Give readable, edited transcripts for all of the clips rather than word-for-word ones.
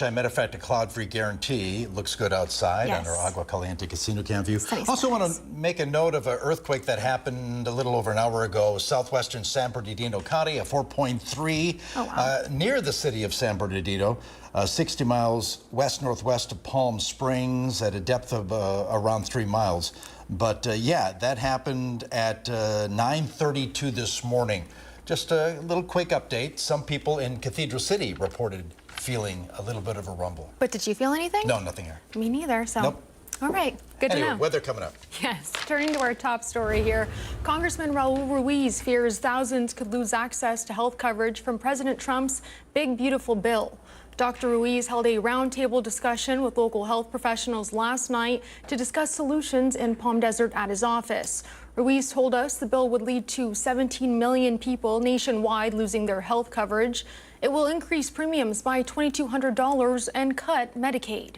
Matter of fact, a cloud-free guarantee. Looks good outside on our Agua Caliente Casino cam view. Also want to make a note of an earthquake that happened a little over an hour ago, southwestern San Bernardino County, a 4.3 near the city of San Bernardino, 60 miles west-northwest of Palm Springs at a depth of around 3 miles. But yeah, that happened at 9:32 this morning. Just a little quick update. Some people in Cathedral City reported feeling a little bit of a rumble. But did you feel anything? No, nothing here. Me neither, so. Nope. All right, good to know. Weather coming up. Yes, turning to our top story here. Congressman Raul Ruiz fears thousands could lose access to health coverage from President Trump's big, beautiful bill. Dr. Ruiz held a roundtable discussion with local health professionals last night to discuss solutions in Palm Desert at his office. Ruiz told us the bill would lead to 17 million people nationwide losing their health coverage. It will increase premiums by $2,200 and cut Medicaid.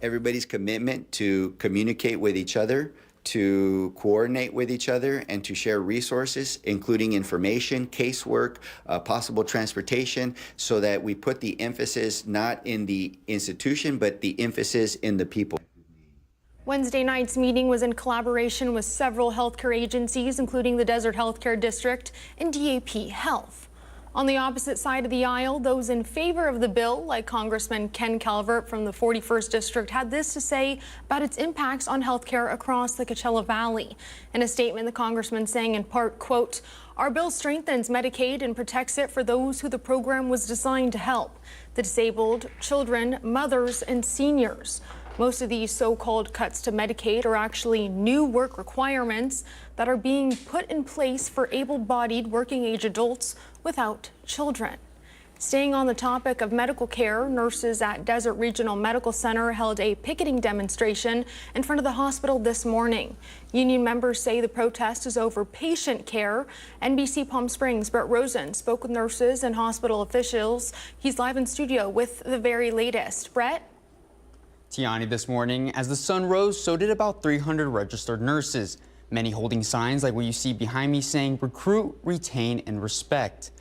Everybody's commitment to communicate with each other, to coordinate with each other, and to share resources, including information, casework, possible transportation, so that we put the emphasis not in the institution, but the emphasis in the people. Wednesday night's meeting was in collaboration with several healthcare agencies, including the Desert Healthcare District and DAP Health. On the opposite side of the aisle, those in favor of the bill, like Congressman Ken Calvert from the 41st District, had this to say about its impacts on healthcare across the Coachella Valley. In a statement, the congressman saying in part, quote, "Our bill strengthens Medicaid and protects it for those who the program was designed to help: the disabled, children, mothers, and seniors. Most of these so-called cuts to Medicaid are actually new work requirements that are being put in place for able-bodied working-age adults without children." Staying on the topic of medical care, nurses at Desert Regional Medical Center held a picketing demonstration in front of the hospital this morning. Union members say the protest is over patient care. NBC Palm Springs' Brett Rosen spoke with nurses and hospital officials. He's live in studio with the very latest. Brett? Tiani, this morning, as the sun rose, so did about 300 registered nurses, many holding signs like what you see behind me saying recruit, retain, and respect.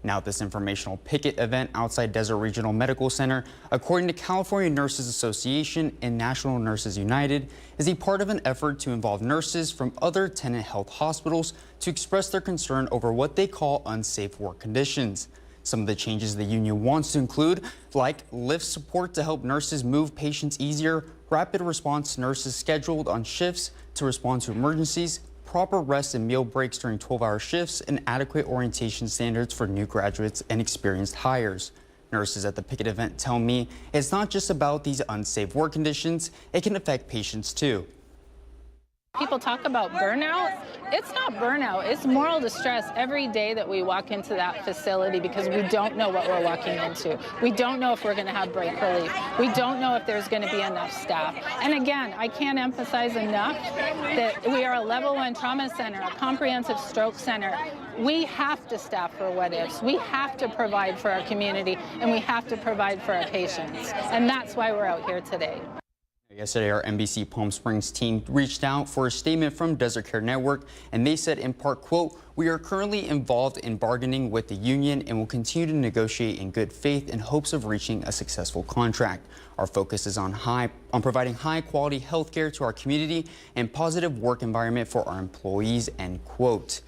Now, this informational picket event outside Desert Regional Medical Center, according to California Nurses Association and National Nurses United, is a part of an effort to involve nurses from other tenant health hospitals to express their concern over what they call unsafe work conditions. Some of the changes the union wants to include, like lift support to help nurses move patients easier, rapid response nurses scheduled on shifts to respond to emergencies, proper rest and meal breaks during 12-hour shifts, and adequate orientation standards for new graduates and experienced hires. Nurses at the picket event tell me it's not just about these unsafe work conditions, it can affect patients too. People talk about burnout. It's not burnout, it's moral distress every day that we walk into that facility because we don't know what we're walking into. We don't know if we're going to have break relief. We don't know if there's going to be enough staff. And again, I can't emphasize enough that we are a level 1 trauma center, a comprehensive stroke center. We have to staff for what ifs. We have to provide for our community, and we have to provide for our patients. And that's why we're out here today. Yesterday, our NBC Palm Springs team reached out for a statement from Desert Care Network, and they said in part, quote, "We are currently involved in bargaining with the union and will continue to negotiate in good faith in hopes of reaching a successful contract. Our focus is on providing high-quality health care to our community and positive work environment for our employees," end quote.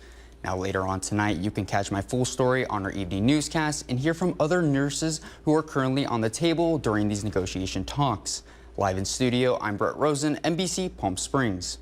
Now, later on tonight, you can catch my full story on our evening newscast and hear from other nurses who are currently on the table during these negotiation talks. Live in studio, I'm Brett Rosen, NBC Palm Springs.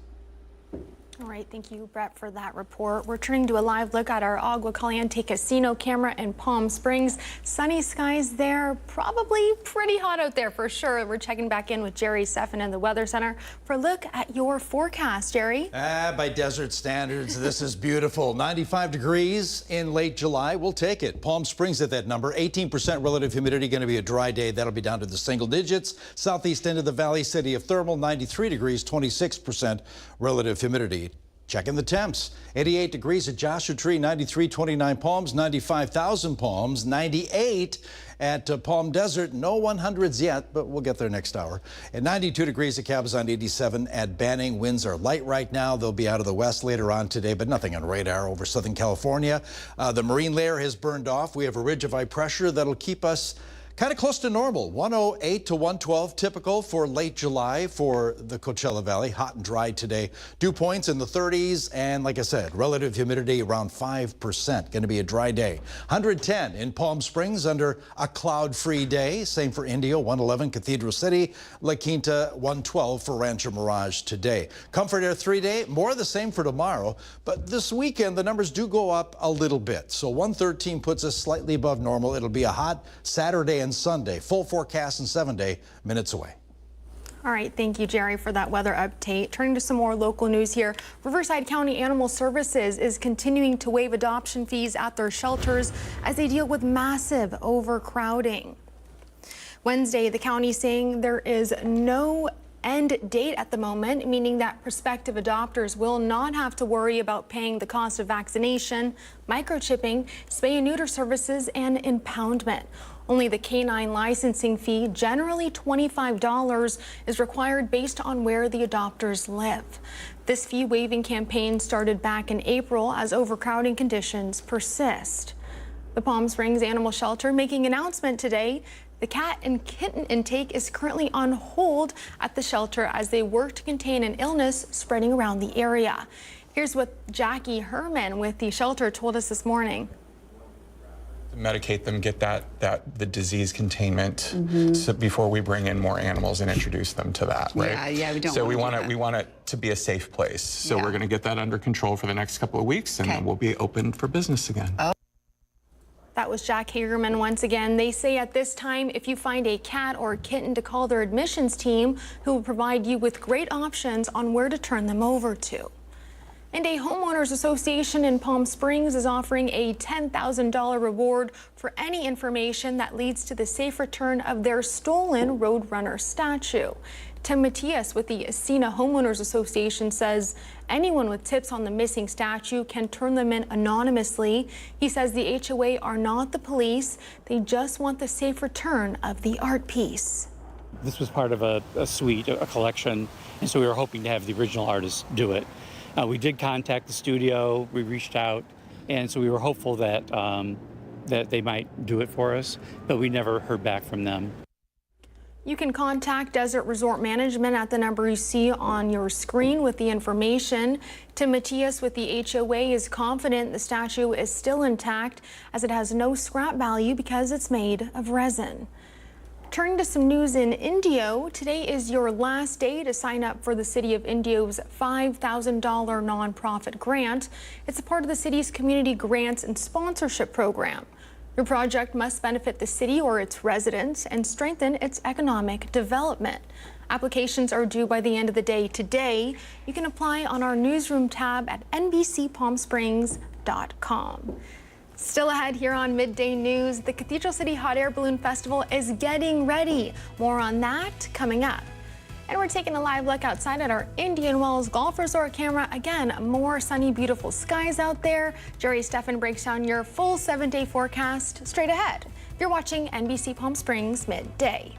All right, thank you, Brett, for that report. We're turning to a live look at our Agua Caliente Casino camera in Palm Springs. Sunny skies there, probably pretty hot out there for sure. We're checking back in with Jerry Steffen in the Weather Center for a look at your forecast, Jerry. By desert standards, this is beautiful. 95 degrees in late July. We'll take it. Palm Springs at that number. 18% relative humidity. Going to be a dry day. That'll be down to the single digits. Southeast end of the valley, city of Thermal, 93 degrees, 26% relative humidity. Checking the temps. 88 degrees at Joshua Tree, 93, 29 Palms, 95,000 Palms, 98 at Palm Desert. No 100s yet, but we'll get there next hour. At 92 degrees at Cabazon, 87 at Banning. Winds are light right now. They'll be out of the west later on today, but nothing on radar over Southern California. The marine layer has burned off. We have a ridge of high pressure that'll keep us Kind of close to normal, 108 to 112, typical for late July for the Coachella Valley. Hot and dry today. Dew points in the 30s, and like I said, relative humidity around 5%. Going to be a dry day. 110 in Palm Springs under a cloud-free day. Same for Indio, 111 Cathedral City. La Quinta, 112 for Rancho Mirage today. Comfort Air 3-day, more of the same for tomorrow. But this weekend, the numbers do go up a little bit. So 113 puts us slightly above normal. It'll be a hot Saturday and Sunday. Full forecast and 7-day minutes away. All right, thank you, Jerry, for that weather update. Turning to some more local news here. Riverside County Animal Services is continuing to waive adoption fees at their shelters as they deal with massive overcrowding. Wednesday, the county saying there is no end date at the moment, meaning that prospective adopters will not have to worry about paying the cost of vaccination, microchipping, spay and neuter services, and impoundment. Only the canine licensing fee, generally $25, is required based on where the adopters live. This fee waiving campaign started back in April as overcrowding conditions persist. The Palm Springs Animal Shelter making an announcement today. The cat and kitten intake is currently on hold at the shelter as they work to contain an illness spreading around the area. Here's what Jackie Herman with the shelter told us this morning. Medicate them, get the disease containment so before we bring in more animals and introduce them to that, right? Yeah, we don't. So we want it to be a safe place. So Yeah. we're going to get that under control for the next couple of weeks, and then we'll be open for business again. That was Jack Hagerman once again. They say at this time, if you find a cat or a kitten, to call their admissions team, who will provide you with great options on where to turn them over to. And a homeowners association in Palm Springs is offering a $10,000 reward for any information that leads to the safe return of their stolen Roadrunner statue. Tim Matias with the Asina Homeowners Association says anyone with tips on the missing statue can turn them in anonymously. He says the HOA are not the police. They just want the safe return of the art piece. This was part of a suite, a collection, and so we were hoping to have the original artist do it. We did contact the studio, we reached out, and so we were hopeful that, that they might do it for us, but we never heard back from them. You can contact Desert Resort Management at the number you see on your screen with the information. Tim Matias with the HOA is confident the statue is still intact as it has no scrap value because it's made of resin. Turning to some news in Indio, today is your last day to sign up for the City of Indio's $5,000 nonprofit grant. It's a part of the city's community grants and sponsorship program. Your project must benefit the city or its residents and strengthen its economic development. Applications are due by the end of the day today. You can apply on our newsroom tab at NBCPalmSprings.com. Still ahead here on Midday News, the Cathedral City Hot Air Balloon Festival is getting ready. More on that coming up. And we're taking a live look outside at our Indian Wells Golf Resort camera. Again, more sunny, beautiful skies out there. Jerry Steffen breaks down your full 7-day forecast straight ahead. You're watching NBC Palm Springs Midday.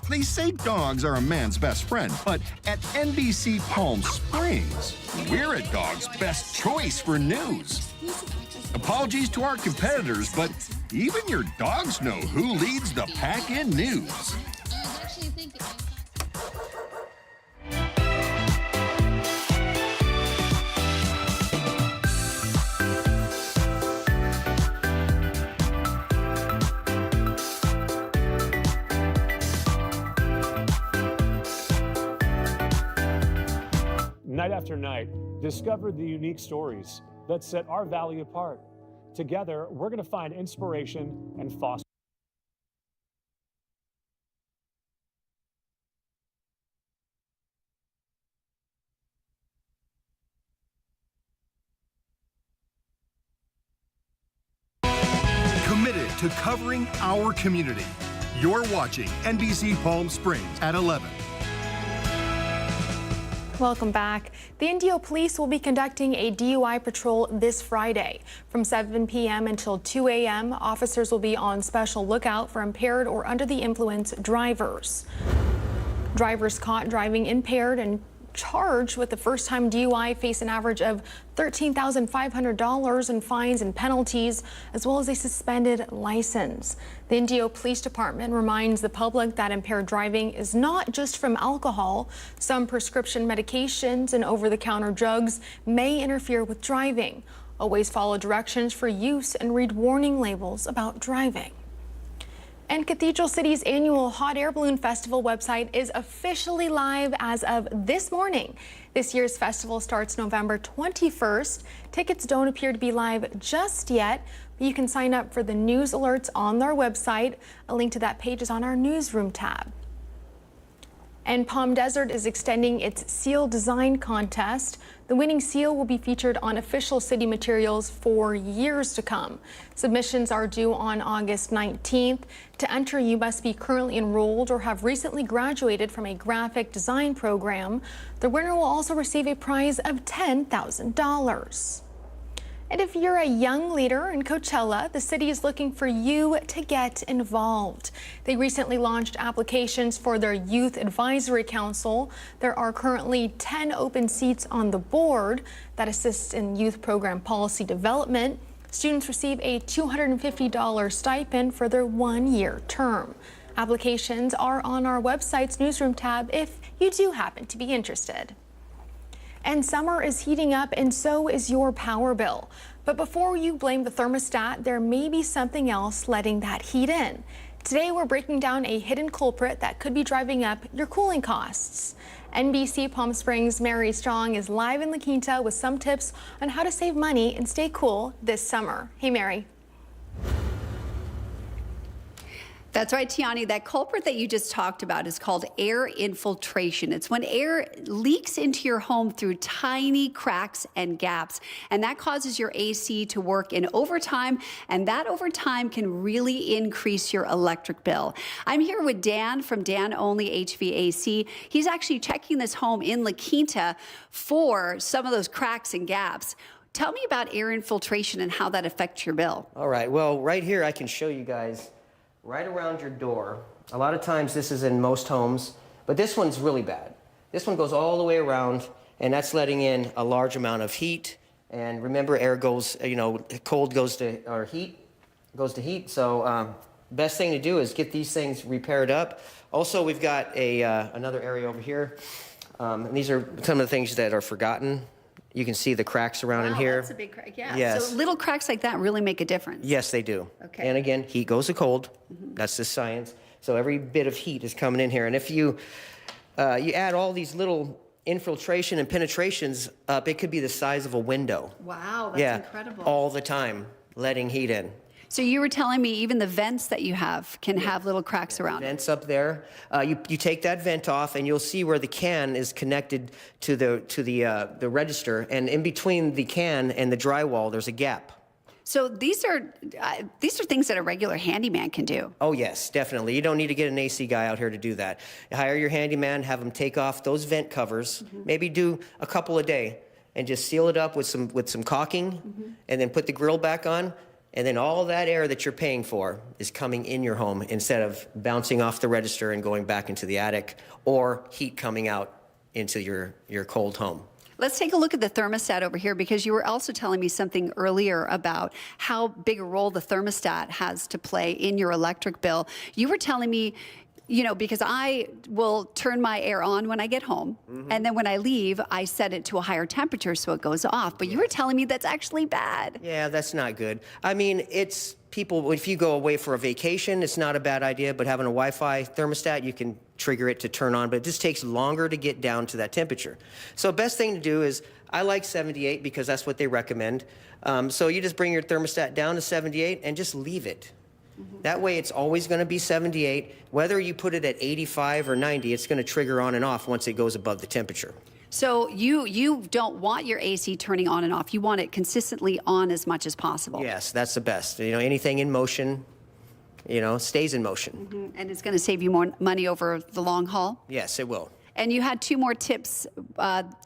They say dogs are a man's best friend, but at NBC Palm Springs, we're a dog's best choice for news. Apologies to our competitors, but even your dogs know who leads the pack in news. Night after night, discover the unique stories that set our valley apart. Together, we're going to find inspiration and foster. Committed to covering our community. You're watching NBC Palm Springs at 11. Welcome back. The Indio Police will be conducting a DUI patrol this Friday. From 7 p.m. until 2 a.m., officers will be on special lookout for impaired or under the influence drivers. Drivers caught driving impaired and charged with the first-time DUI face an average of $13,500 in fines and penalties, as well as a suspended license. The Indio Police Department reminds the public that impaired driving is not just from alcohol. Some prescription medications and over-the-counter drugs may interfere with driving. Always follow directions for use and read warning labels about driving. And Cathedral City's annual Hot Air Balloon Festival website is officially live as of this morning. This year's festival starts November 21st. Tickets don't appear to be live just yet, but you can sign up for the news alerts on their website. A link to that page is on our newsroom tab. And Palm Desert is extending its seal design contest. The winning seal will be featured on official city materials for years to come. Submissions are due on August 19th. To enter, you must be currently enrolled or have recently graduated from a graphic design program. The winner will also receive a prize of $10,000. And if you're a young leader in Coachella, the city is looking for you to get involved. They recently launched applications for their Youth Advisory Council. There are currently 10 open seats on the board that assists in youth program policy development. Students receive a $250 stipend for their one-year term. Applications are on our website's newsroom tab if you do happen to be interested. And summer is heating up, and so is your power bill. But before you blame the thermostat, there may be something else letting that heat in. Today, we're breaking down a hidden culprit that could be driving up your cooling costs. NBC Palm Springs' Mary Strong is live in La Quinta with some tips on how to save money and stay cool this summer. Hey, Mary. That's right, Tiani. That culprit that you just talked about is called air infiltration. It's when air leaks into your home through tiny cracks and gaps, and that causes your AC to work in overtime, and that overtime can really increase your electric bill. I'm here with Dan from Dan Only HVAC. He's actually checking this home in La Quinta for some of those cracks and gaps. Tell me about air infiltration and how that affects your bill. All right, well, right here I can show you guys right around your door. A lot of times this is in most homes, but this one's really bad. This one goes all the way around, and that's letting in a large amount of heat. And remember, air goes, cold goes to, or heat goes to heat. So best thing to do is get these things repaired up. Also, we've got another area over here. And these are some of the things that are forgotten. You can see the cracks around in here. That's a big crack, yeah. Yes. So little cracks like that really make a difference. Yes, they do. Okay. And again, heat goes to cold. That's the science. So every bit of heat is coming in here. And if you add all these little infiltration and penetrations up, it could be the size of a window. Wow, that's incredible. All the time, letting heat in. So you were telling me even the vents that you have can have little cracks around it. Vents up there. You take that vent off, and you'll see where the can is connected to the register. And in between the can and the drywall, there's a gap. So these are things that a regular handyman can do. Oh yes, definitely. You don't need to get an AC guy out here to do that. Hire your handyman, have him take off those vent covers, maybe do a couple a day, and just seal it up with some caulking, and then put the grill back on. And then all that air that you're paying for is coming in your home instead of bouncing off the register and going back into the attic, or heat coming out into your cold home. Let's take a look at the thermostat over here, because you were also telling me something earlier about how big a role the thermostat has to play in your electric bill. You were telling me you know, because I will turn my air on when I get home, and then when I leave, I set it to a higher temperature so it goes off. But you were telling me that's actually bad. Yeah, that's not good. I mean, it's people, if you go away for a vacation, it's not a bad idea, but having a Wi-Fi thermostat, you can trigger it to turn on, but it just takes longer to get down to that temperature. So best thing to do is, I like 78 because that's what they recommend. So you just bring your thermostat down to 78 and just leave it. That way it's always going to be 78. Whether you put it at 85 or 90, it's going to trigger on and off once it goes above the temperature. So you don't want your AC turning on and off. You want it consistently on as much as possible. Yes, that's the best. You know, anything in motion, you know, stays in motion. And it's going to save you more money over the long haul. Yes, it will. And you had 2 more tips.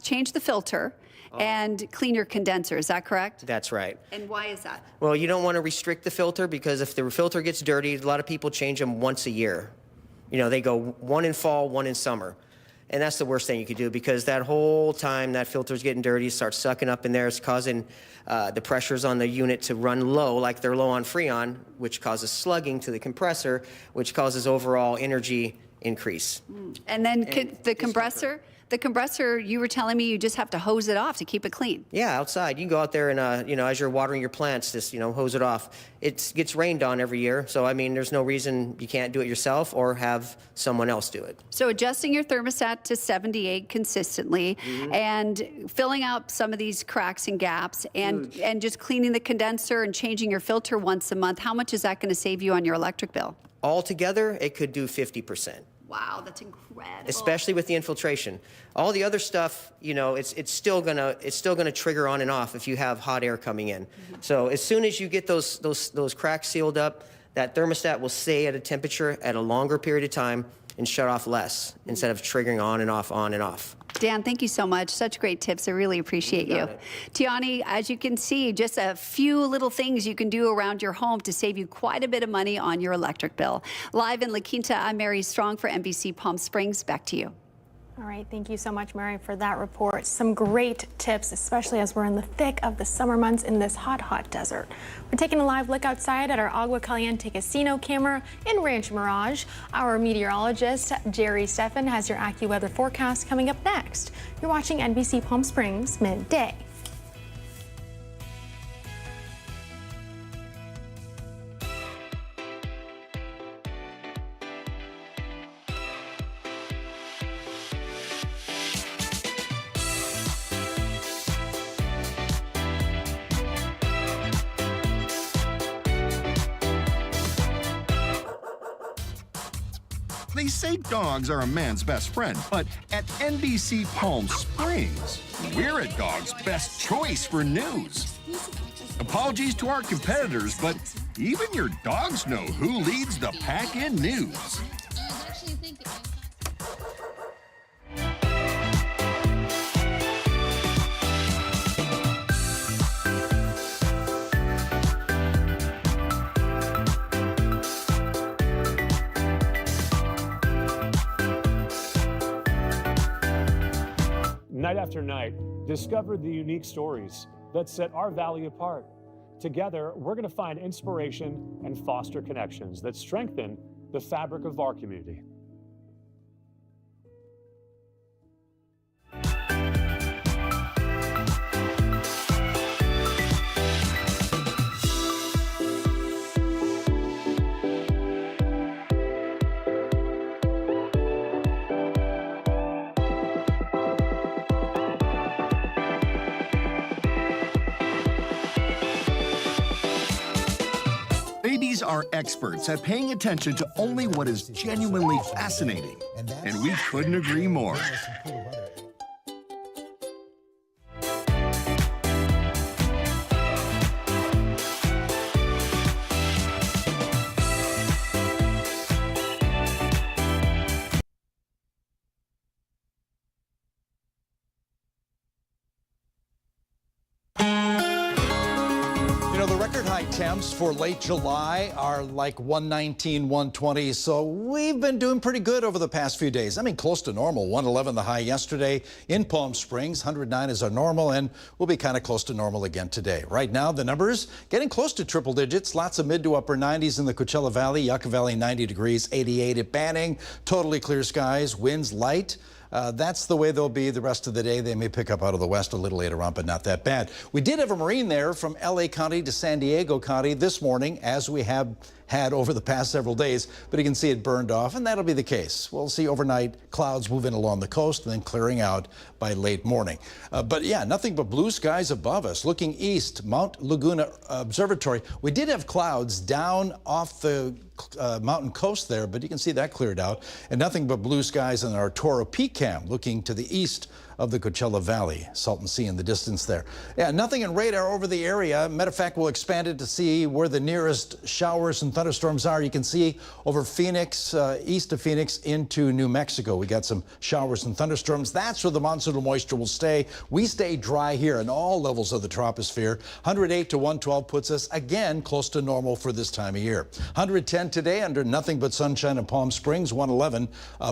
Change the filter and clean your condenser. Is that correct? That's right. And why is that? Well, you don't want to restrict the filter because if the filter gets dirty, a lot of people change them once a year. You know, they go one in fall, one in summer. And that's the worst thing you could do because that whole time that filter's getting dirty, it starts sucking up in there. It's causing the pressures on the unit to run low, like they're low on Freon, which causes slugging to the compressor, which causes overall energy increase. And then the compressor, you were telling me you just have to hose it off to keep it clean. Yeah, outside. You can go out there and, you know, as you're watering your plants, just, you know, hose it off. It gets rained on every year. So, I mean, there's no reason you can't do it yourself or have someone else do it. So adjusting your thermostat to 78 consistently and filling out some of these cracks and gaps and just cleaning the condenser and changing your filter once a month, how much is that going to save you on your electric bill? Altogether, it could do 50%. Wow, that's incredible. Especially with the infiltration. All the other stuff, you know, it's still gonna trigger on and off if you have hot air coming in. So as soon as you get those cracks sealed up, that thermostat will stay at a temperature at a longer period of time and shut off less instead of triggering on and off, on and off. Dan, thank you so much. Such great tips. I really appreciate you. Tiani, as you can see, just a few little things you can do around your home to save you quite a bit of money on your electric bill. Live in La Quinta, I'm Mary Strong for NBC Palm Springs. Back to you. All right, thank you so much, Mary, for that report. Some great tips, especially as we're in the thick of the summer months in this hot, hot desert. We're taking a live look outside at our Agua Caliente casino camera in Ranch Mirage. Our meteorologist, Jerry Steffen, has your AccuWeather forecast coming up next. You're watching NBC Palm Springs Midday. They say dogs are a man's best friend, but at NBC Palm Springs, we're a dog's best choice for news. Apologies to our competitors, but even your dogs know who leads the pack in news. Night after night, discover the unique stories that set our valley apart. Together, we're going to find inspiration and foster connections that strengthen the fabric of our community. Babies are experts at paying attention to only what is genuinely fascinating, and we couldn't agree more. high temps for late July are like 119, 120. So we've been doing pretty good over the past few days. I mean, close to normal. 111 the high yesterday in Palm Springs. 109 is our normal, and we'll be kind of close to normal again today. Right now, the numbers getting close to triple digits. Lots of mid to upper 90s in the Coachella Valley. Yucca Valley, 90 degrees, 88 at Banning. Totally clear skies. Winds light. That's the way they'll be the rest of the day. They may pick up out of the west a little later on, but not that bad. We did have a marine there from LA County to San Diego County this morning, as we have had over the past several days, but you can see it burned off, and that'll be the case. We'll see overnight clouds moving along the coast and then clearing out by late morning. But yeah, nothing but blue skies above us. Looking east, Mount Laguna Observatory, we did have clouds down off the mountain coast there, but you can see that cleared out, and nothing but blue skies in our Toro Peak Cam looking to the east of the Coachella Valley. Salton Sea in the distance there. Yeah, nothing in radar over the area. Matter of fact, we'll expand it to see where the nearest showers and thunderstorms are. You can see over Phoenix, east of Phoenix into New Mexico. We got some showers and thunderstorms. That's where the monsoonal moisture will stay. We stay dry here in all levels of the troposphere. 108 to 112 puts us again close to normal for this time of year. 110 today under nothing but sunshine in Palm Springs. 111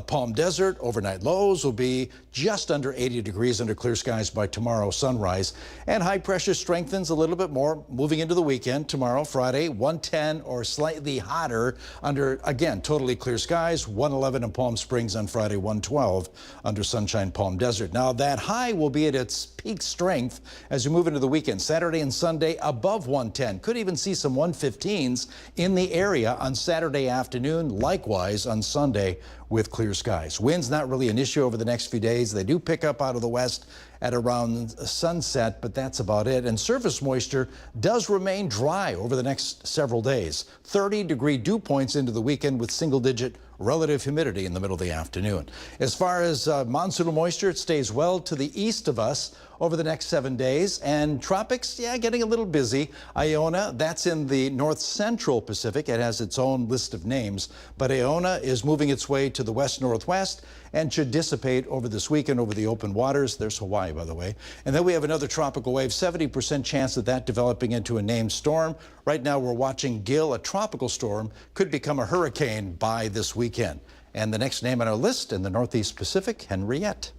Palm Desert. Overnight lows will be just under 80 degrees under clear skies by tomorrow sunrise, and high pressure strengthens a little bit more moving into the weekend. Tomorrow, Friday, 110 or slightly hotter under, again, totally clear skies. 111 in Palm Springs on Friday, 112 under sunshine Palm Desert. Now that high will be at its peak strength as we move into the weekend. Saturday and Sunday above 110. Could even see some 115s in the area on Saturday afternoon. Likewise on Sunday with clear skies. Winds not really an issue over the next few days. They do pick up out of the west at around sunset, but that's about it. And surface moisture does remain dry over the next several days. 30-degree dew points into the weekend with single-digit relative humidity in the middle of the afternoon. As far as monsoonal moisture, it stays well to the east of us over the next 7 days. And tropics, yeah, getting a little busy. Iona, that's in the north central Pacific. It has its own list of names, but Iona is moving its way to the west-northwest and should dissipate over this weekend over the open waters. There's Hawaii, by the way. And then we have another tropical wave, 70% chance of that developing into a named storm. Right now we're watching Gil, a tropical storm, could become a hurricane by this weekend. And the next name on our list in the Northeast Pacific, Henriette.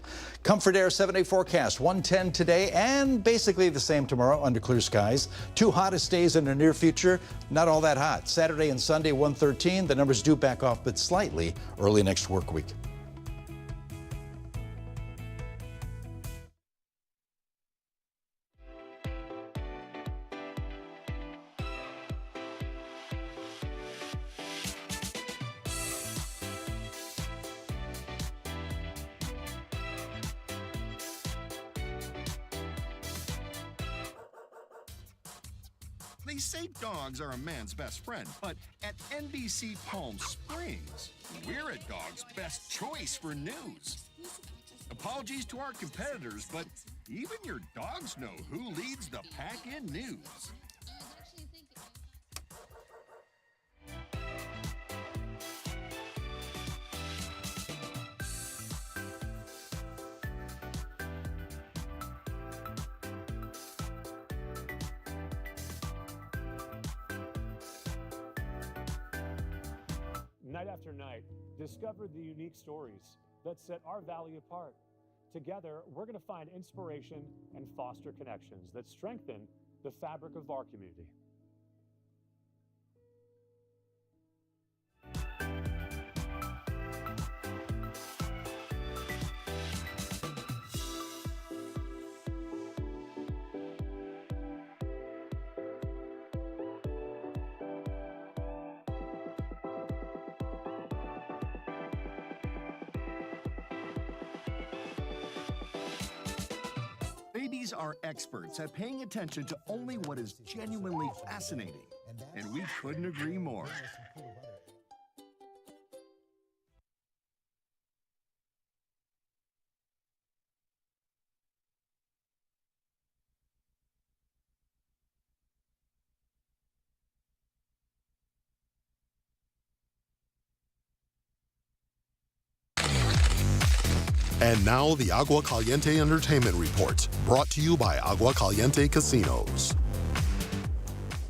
Comfort Air 7-day forecast, 110 today and basically the same tomorrow under clear skies. 2 hottest days in the near future, not all that hot. Saturday and Sunday, 113. The numbers do back off, but slightly early next work week. They say dogs are a man's best friend, but at NBC Palm Springs, we're a dog's best choice for news. Apologies to our competitors, but even your dogs know who leads the pack in news. Night after night, discover the unique stories that set our valley apart. Together, we're going to find inspiration and foster connections that strengthen the fabric of our community. Babies are experts at paying attention to only what is genuinely fascinating, and we couldn't agree more. And now the Agua Caliente Entertainment Report, brought to you by Agua Caliente Casinos.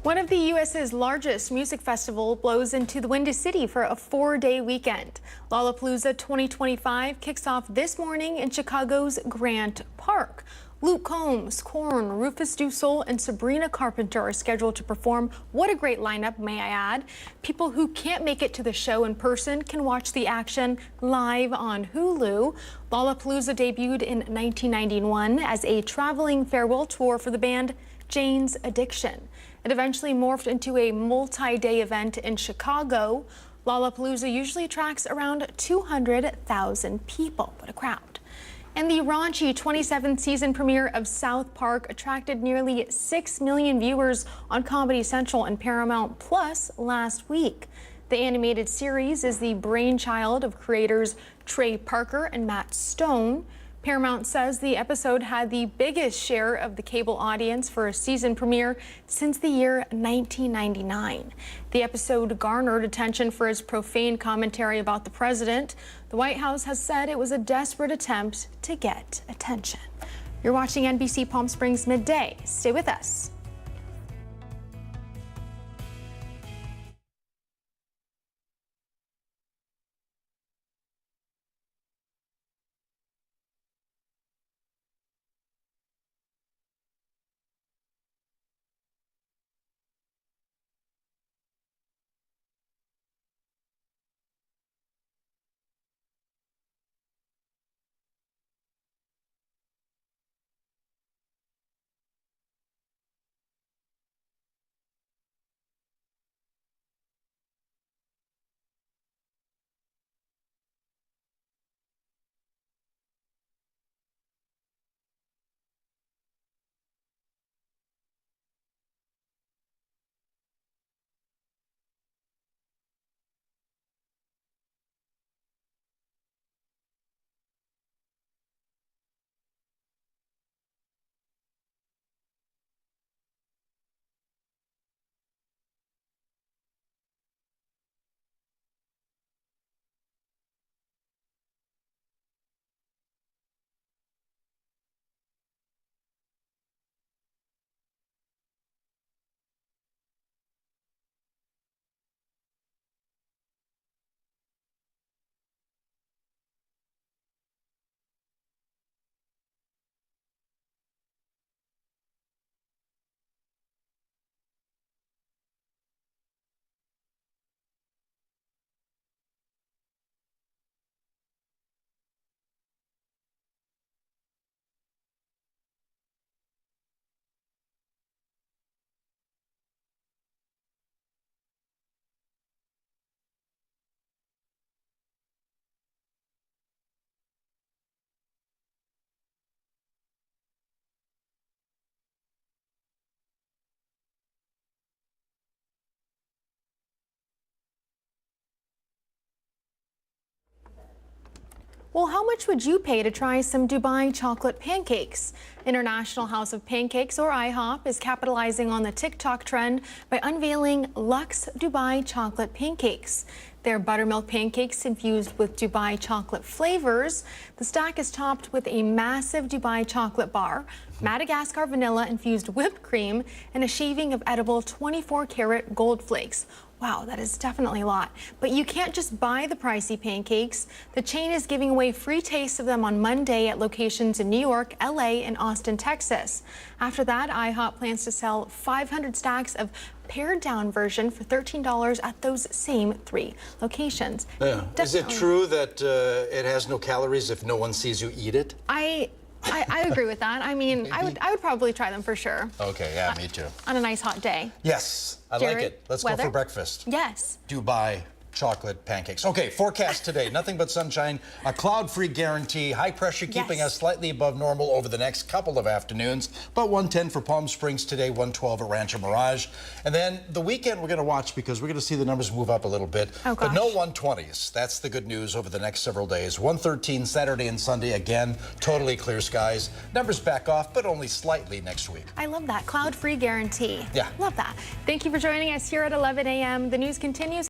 One of the U.S.'s largest music festival blows into the Windy City for a 4-day weekend. Lollapalooza 2025 kicks off this morning in Chicago's Grant Park. Luke Combs, Korn, Rufus Du Sol, and Sabrina Carpenter are scheduled to perform. What a great lineup, may I add. People who can't make it to the show in person can watch the action live on Hulu. Lollapalooza debuted in 1991 as a traveling farewell tour for the band Jane's Addiction. It eventually morphed into a multi-day event in Chicago. Lollapalooza usually attracts around 200,000 people. What a crowd. And the raunchy 27th season premiere of South Park attracted nearly 6 million viewers on Comedy Central and Paramount Plus last week. The animated series is the brainchild of creators Trey Parker and Matt Stone. Paramount says the episode had the biggest share of the cable audience for a season premiere since the year 1999. The episode garnered attention for its profane commentary about the president. The White House has said it was a desperate attempt to get attention. You're watching NBC Palm Springs Midday. Stay with us. Well, how much would you pay to try some Dubai chocolate pancakes? International House of Pancakes, or IHOP, is capitalizing on the TikTok trend by unveiling Luxe Dubai chocolate pancakes. They're buttermilk pancakes infused with Dubai chocolate flavors. The stack is topped with a massive Dubai chocolate bar, Madagascar vanilla infused whipped cream, and a shaving of edible 24-karat gold flakes. Wow, that is definitely a lot. But you can't just buy the pricey pancakes. The chain is giving away free tastes of them on Monday at locations in New York, LA, and Austin, Texas. After that, IHOP plans to sell 500 stacks of pared down version for $13 at those same 3 locations. Yeah. Is it true that it has no calories if no one sees you eat it? I agree with that. I mean, I would probably try them for sure. Okay, yeah, me too. On a nice hot day. Yes, I like it. Let's go for breakfast. Yes. Dubai chocolate pancakes. Okay, forecast today. Nothing but sunshine, a cloud-free guarantee, high pressure keeping us slightly above normal over the next couple of afternoons. But 110 for Palm Springs today, 112 at Rancho Mirage. And then the weekend we're going to watch because we're going to see the numbers move up a little bit. Oh, gosh. But no 120s. That's the good news over the next several days. 113 Saturday and Sunday, again, totally clear skies. Numbers back off, but only slightly next week. I love that. Cloud-free guarantee. Yeah. Love that. Thank you for joining us here at 11 a.m. The news continues.